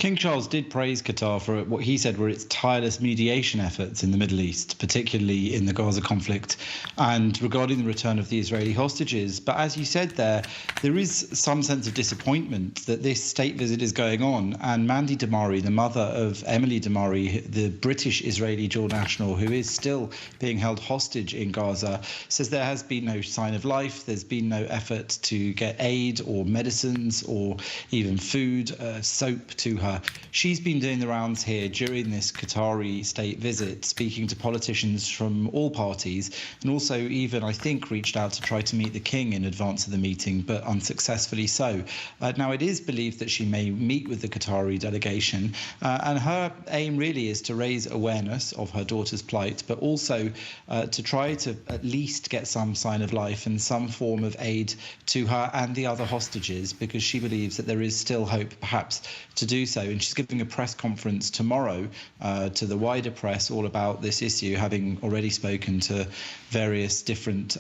King Charles did praise Qatar for what he said were its tireless mediation efforts in the Middle East, particularly in the Gaza conflict, and regarding the return of the Israeli hostages. But as you said there is some sense of disappointment that this state visit is going on. And Mandy Damari, the mother of Emily Damari, the British Israeli dual national who is still being held hostage in Gaza, says there has been no sign of life. There's been no effort to get aid or medicines or even food, soap to her. She's been doing the rounds here during this Qatari state visit, speaking to politicians from all parties, and also even, I think, reached out to try to meet the king in advance of the meeting, but unsuccessfully so. Now, it is believed that she may meet with the Qatari delegation, and her aim really is to raise awareness of her daughter's plight, but also to try to at least get some sign of life and some form of aid to her and the other hostages, because she believes that there is still hope, perhaps, to do so. And she's giving a press conference tomorrow to the wider press all about this issue, having already spoken to various different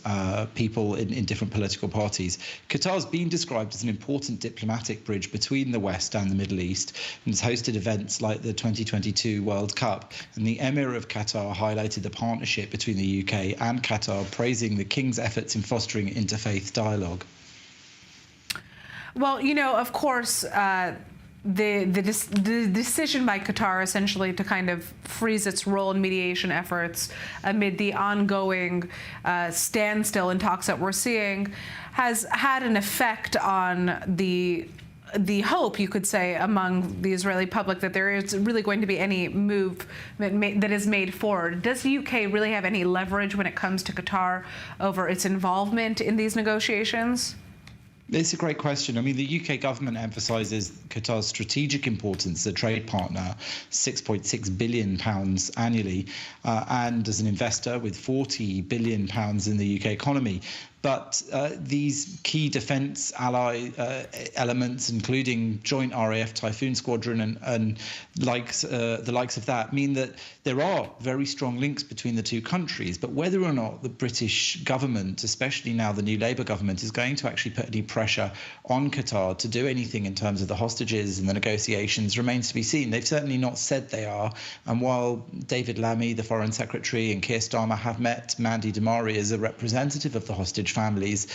people in different political parties. Qatar's been described as an important diplomatic bridge between the West and the Middle East, and has hosted events like the 2022 World Cup. And the Emir of Qatar highlighted the partnership between the UK and Qatar, praising the King's efforts in fostering interfaith dialogue. Well, of course, the decision by Qatar essentially to kind of freeze its role in mediation efforts amid the ongoing standstill in talks that we're seeing has had an effect on the hope, you could say, among the Israeli public that there is really going to be any move that is made forward. Does the UK really have any leverage when it comes to Qatar over its involvement in these negotiations? It's a great question. I mean, the UK government emphasises Qatar's strategic importance as a trade partner, £6.6 billion annually, and as an investor with £40 billion in the UK economy. But these key defence ally elements, including joint RAF Typhoon Squadron and the likes of that, mean that there are very strong links between the two countries. But whether or not the British government, especially now the new Labour government, is going to actually put any pressure on Qatar to do anything in terms of the hostages and the negotiations remains to be seen. They've certainly not said they are. And while David Lammy, the Foreign Secretary, and Keir Starmer have met Mandy Damari as a representative of the hostage families,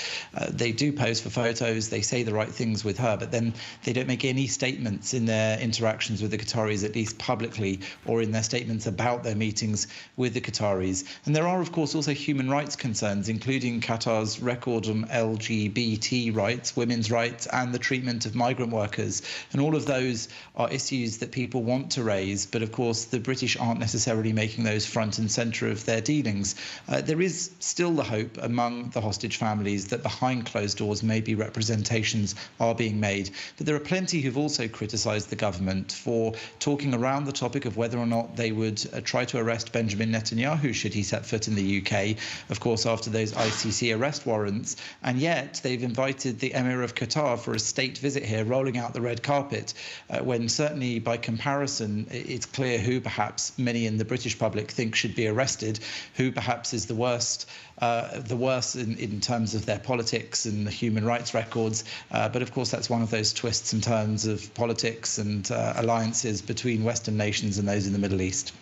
they do pose for photos, they say the right things with her, but then they don't make any statements in their interactions with the Qataris, at least publicly, or in their statements about their meetings with the Qataris. And there are, of course, also human rights concerns, including Qatar's record on LGBT rights, women's rights, and the treatment of migrant workers. And all of those are issues that people want to raise, but of course the British aren't necessarily making those front and centre of their dealings. There is still the hope among the hostage families that behind closed doors maybe representations are being made. But there are plenty who've also criticised the government for talking around the topic of whether or not they would try to arrest Benjamin Netanyahu should he set foot in the UK, of course, after those ICC arrest warrants. And yet they've invited the Emir of Qatar for a state visit here, rolling out the red carpet, when certainly by comparison it's clear who perhaps many in the British public think should be arrested, who perhaps is the worst in terms of their politics and the human rights records. But of course, that's one of those twists and turns of politics and alliances between Western nations and those in the Middle East.